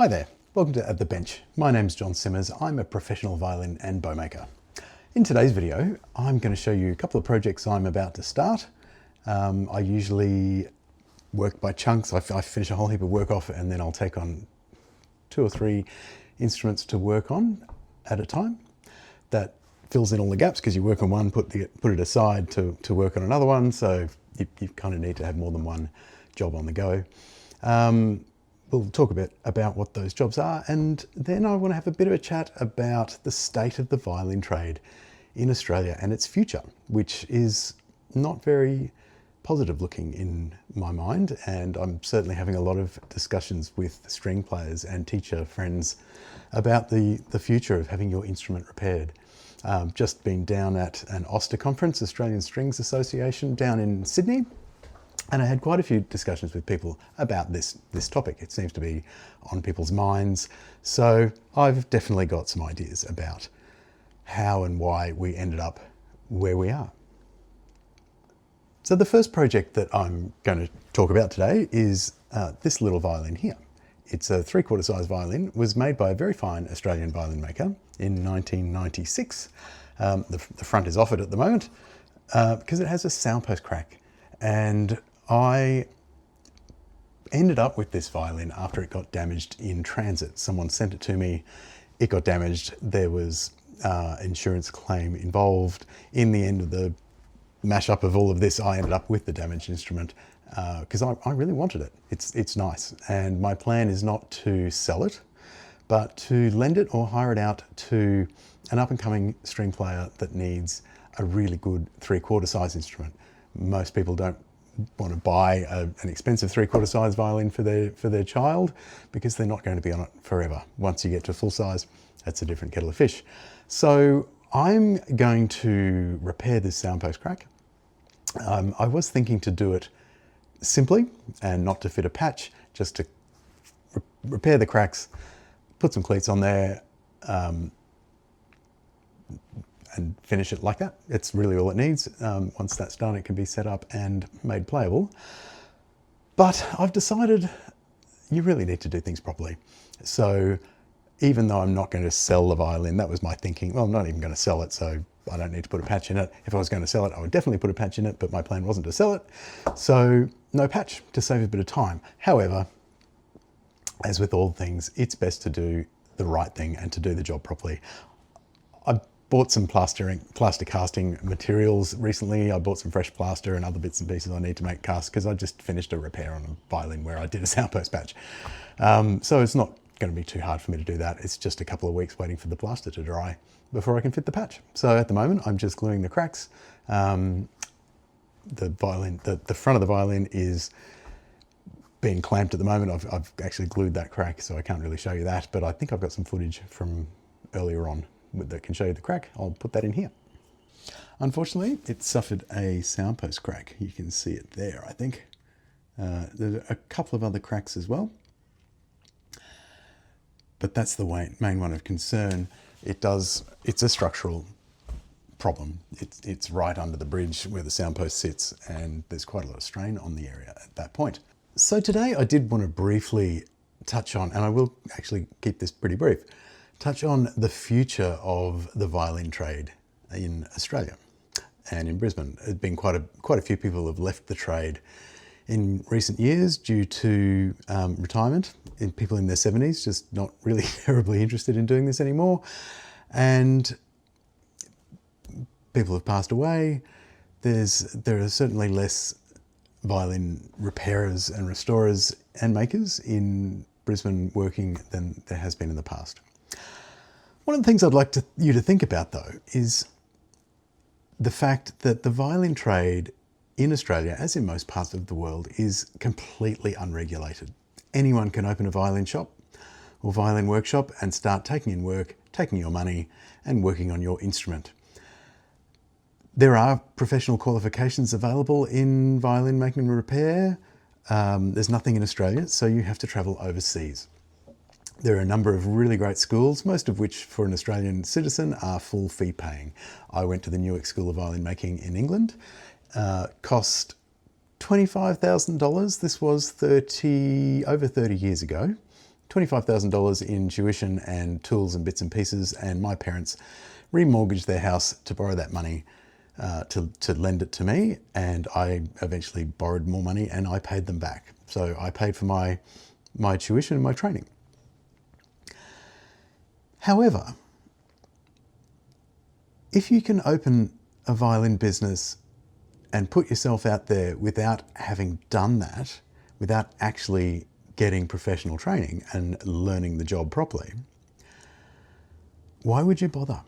Hi there, welcome to At the Bench. My name's John Simmers. I'm a professional violin and bow maker. In today's video, I'm going to show you a couple of projects I'm about to start. I usually work by chunks. I finish a whole heap of work off and then I'll take on 2 or 3 instruments to work on at a time. That fills in all the gaps because you work on one, put it aside to work on another one, so you kind of need to have more than one job on the go. We'll talk a bit about what those jobs are, and then I want to have a bit of a chat about the state of the violin trade in Australia and its future, which is not very positive looking in my mind, and I'm certainly having a lot of discussions with string players and teacher friends about the future of having your instrument repaired. Just been down at an AUSTA conference, Australian Strings Association, down in Sydney, and I had quite a few discussions with people about this topic. It seems to be on people's minds. So I've definitely got some ideas about how and why we ended up where we are. So the first project that I'm going to talk about today is this little violin here. It's a 3/4 size violin. It was made by a very fine Australian violin maker in 1996. The front is offered at the moment because it has a soundpost crack. And I ended up with this violin after it got damaged in transit. Someone sent it to me, it got damaged, there was insurance claim involved. In the end of the mashup of all of this, I ended up with the damaged instrument because I really wanted it. It's nice, and my plan is not to sell it, but to lend it or hire it out to an up-and-coming string player that needs a really good 3/4 size instrument. Most people don't want to buy an expensive 3/4 size violin for their child because they're not going to be on it forever. Once you get to full size, that's a different kettle of fish. So I'm going to repair this soundpost crack. I was thinking to do it simply and not to fit a patch, just to repair the cracks, put some cleats on there, and finish it like that. It's really all it needs. Once that's done, it can be set up and made playable. But I've decided you really need to do things properly. So even though I'm not going to sell the violin, that was my thinking. Well, I'm not even going to sell it, so I don't need to put a patch in it. If I was going to sell it, I would definitely put a patch in it, but my plan wasn't to sell it. So no patch, to save a bit of time. However, as with all things, it's best to do the right thing and to do the job properly. I bought some plaster casting materials recently. I bought some fresh plaster and other bits and pieces I need to make casts because I just finished a repair on a violin where I did a soundpost patch. So it's not going to be too hard for me to do that. It's just a couple of weeks waiting for the plaster to dry before I can fit the patch. So at the moment, I'm just gluing the cracks. The front of the violin is being clamped at the moment. I've actually glued that crack, so I can't really show you that, but I think I've got some footage from earlier on that can show you the crack. I'll put that in here. Unfortunately, it suffered a soundpost crack. You can see it there, I think. There are a couple of other cracks as well, but that's the main one of concern. It's a structural problem. It's right under the bridge where the soundpost sits, and there's quite a lot of strain on the area at that point. So today I did want to briefly touch on, and I will actually keep this pretty brief, touch on the future of the violin trade in Australia and in Brisbane. There's been quite a few people have left the trade in recent years due to retirement, people in their 70s just not really terribly interested in doing this anymore, and people have passed away. There are certainly less violin repairers and restorers and makers in Brisbane working than there has been in the past. One of the things I'd like you to think about, though, is the fact that the violin trade in Australia, as in most parts of the world, is completely unregulated. Anyone can open a violin shop or violin workshop and start taking in work, taking your money, and working on your instrument. There are professional qualifications available in violin making and repair. There's nothing in Australia, so you have to travel overseas. There are a number of really great schools, most of which for an Australian citizen are full fee paying. I went to the Newark School of Violin Making in England. Cost $25,000. This was over 30 years ago. $25,000 in tuition and tools and bits and pieces, and my parents remortgaged their house to borrow that money to lend it to me, and I eventually borrowed more money and I paid them back. So I paid for my tuition and my training. However, if you can open a violin business and put yourself out there without having done that, without actually getting professional training and learning the job properly, why would you bother?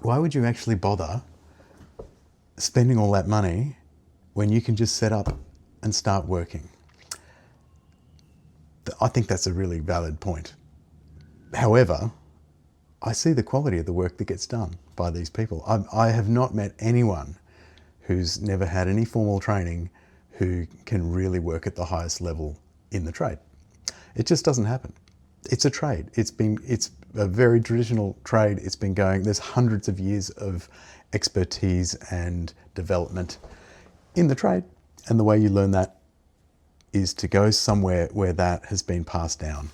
Why would you actually bother spending all that money when you can just set up and start working? I think that's a really valid point. However, I see the quality of the work that gets done by these people. I have not met anyone who's never had any formal training who can really work at the highest level in the trade. It just doesn't happen. It's a trade. It's a very traditional trade. It's been going, there's hundreds of years of expertise and development in the trade. And the way you learn that is to go somewhere where that has been passed down.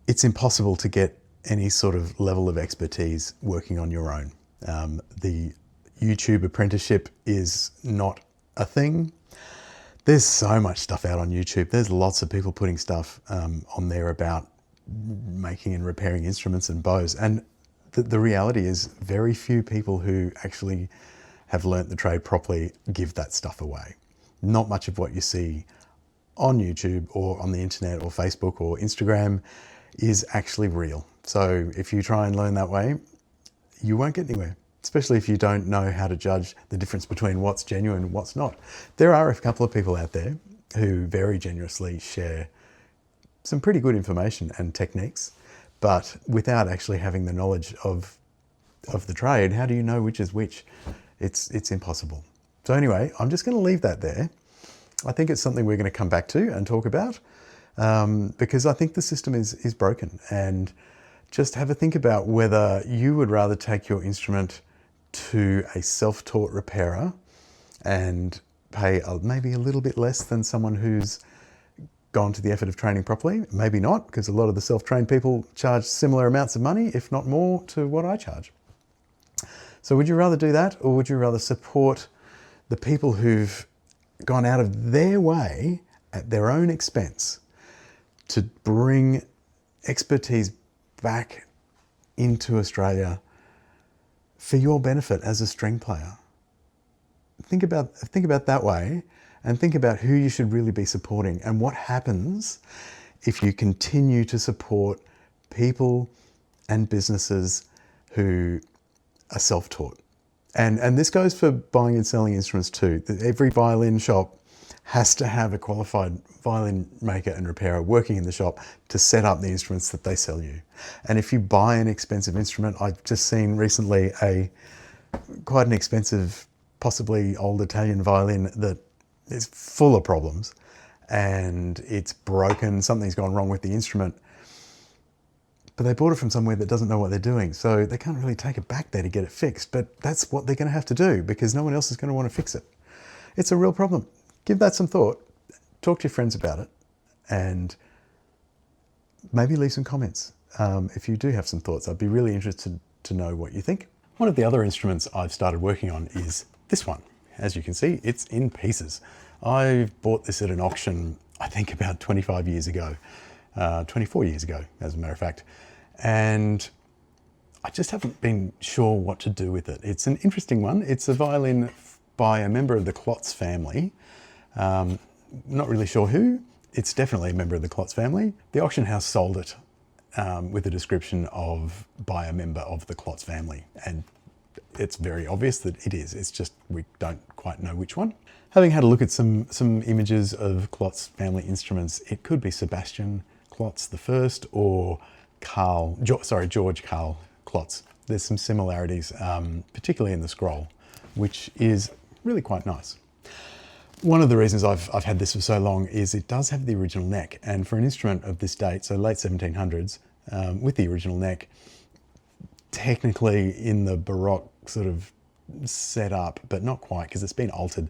It's impossible to get any sort of level of expertise working on your own. The YouTube apprenticeship is not a thing. There's so much stuff out on YouTube. There's lots of people putting stuff on there about making and repairing instruments and bows. And the reality is very few people who actually have learnt the trade properly give that stuff away. Not much of what you see on YouTube or on the internet or Facebook or Instagram is actually real. So if you try and learn that way, you won't get anywhere, especially if you don't know how to judge the difference between what's genuine and what's not. There are a couple of people out there who very generously share some pretty good information and techniques, but without actually having the knowledge of the trade, how do you know which is which? It's impossible. So anyway, I'm just going to leave that there. I think it's something we're going to come back to and talk about because I think the system is broken. And just have a think about whether you would rather take your instrument to a self-taught repairer and pay maybe a little bit less than someone who's gone to the effort of training properly. Maybe not, because a lot of the self-trained people charge similar amounts of money, if not more, to what I charge. So would you rather do that, or would you rather support the people who've gone out of their way at their own expense to bring expertise back into Australia for your benefit as a string player? Think about that way, and think about who you should really be supporting and what happens if you continue to support people and businesses who are self-taught. And this goes for buying and selling instruments too. Every violin shop has to have a qualified violin maker and repairer working in the shop to set up the instruments that they sell you. And if you buy an expensive instrument, I've just seen recently quite an expensive, possibly old Italian violin that is full of problems and it's broken, something's gone wrong with the instrument, but they bought it from somewhere that doesn't know what they're doing. So they can't really take it back there to get it fixed, but that's what they're going to have to do because no one else is going to want to fix it. It's a real problem. Give that some thought, talk to your friends about it, and maybe leave some comments. If you do have some thoughts, I'd be really interested to know what you think. One of the other instruments I've started working on is this one. As you can see, it's in pieces. I bought this at an auction, I think about 25 years ago, 24 years ago, as a matter of fact. And I just haven't been sure what to do with it. It's an interesting one. It's a violin by a member of the Klotz family. Not really sure who. It's definitely a member of the Klotz family. The auction house sold it with a description of by a member of the Klotz family. And it's very obvious that it is. It's just we don't quite know which one. Having had a look at some images of Klotz family instruments, it could be Sebastian Klotz the first or George Karl Klotz. There's some similarities, particularly in the scroll, which is really quite nice. One of the reasons I've had this for so long is it does have the original neck, and for an instrument of this date, so late 1700s, with the original neck, technically in the Baroque sort of set up, but not quite because it's been altered.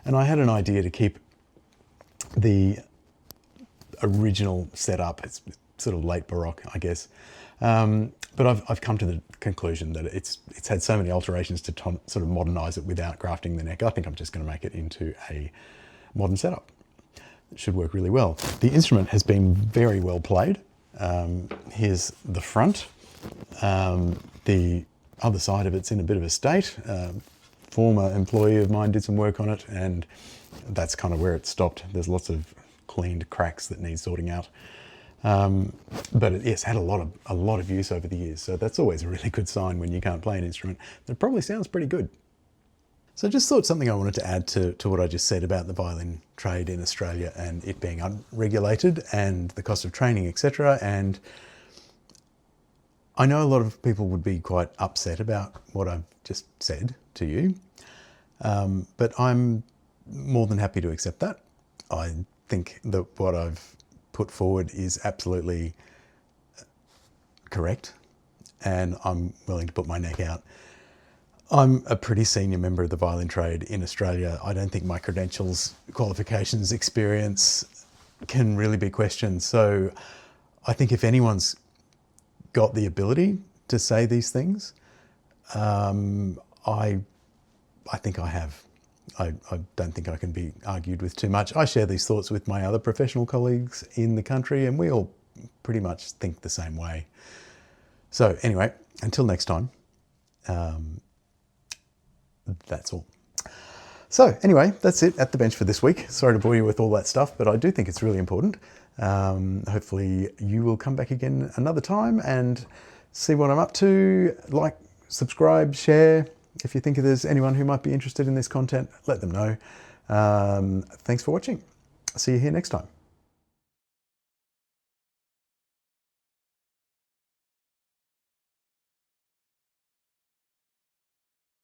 And I had an idea to keep the original setup. It's sort of late Baroque, I guess. But I've come to the conclusion that it's had so many alterations to sort of modernise it without grafting the neck. I think I'm just going to make it into a modern setup. It should work really well. The instrument has been very well played. Here's the front. The other side of it's in a bit of a state. Former employee of mine did some work on it, and that's kind of where it stopped. There's lots of cleaned cracks that need sorting out. But it's had a lot of use over the years, so that's always a really good sign when you can't play an instrument. It probably sounds pretty good. So I just thought something I wanted to add to what I just said about the violin trade in Australia and it being unregulated and the cost of training, etc. And I know a lot of people would be quite upset about what I've just said to you, but I'm more than happy to accept that. I think that what I've put forward is absolutely correct, and I'm willing to put my neck out. I'm a pretty senior member of the violin trade in Australia. I don't think my credentials, qualifications, experience can really be questioned. So I think if anyone's got the ability to say these things, I think I have. I don't think I can be argued with too much. I share these thoughts with my other professional colleagues in the country, and we all pretty much think the same way. So anyway, until next time, that's all. So anyway, that's it at the bench for this week. Sorry to bore you with all that stuff, but I do think it's really important. Hopefully you will come back again another time and see what I'm up to. Like, subscribe, share. If you think there's anyone who might be interested in this content, let them know. Thanks for watching. See you here next time.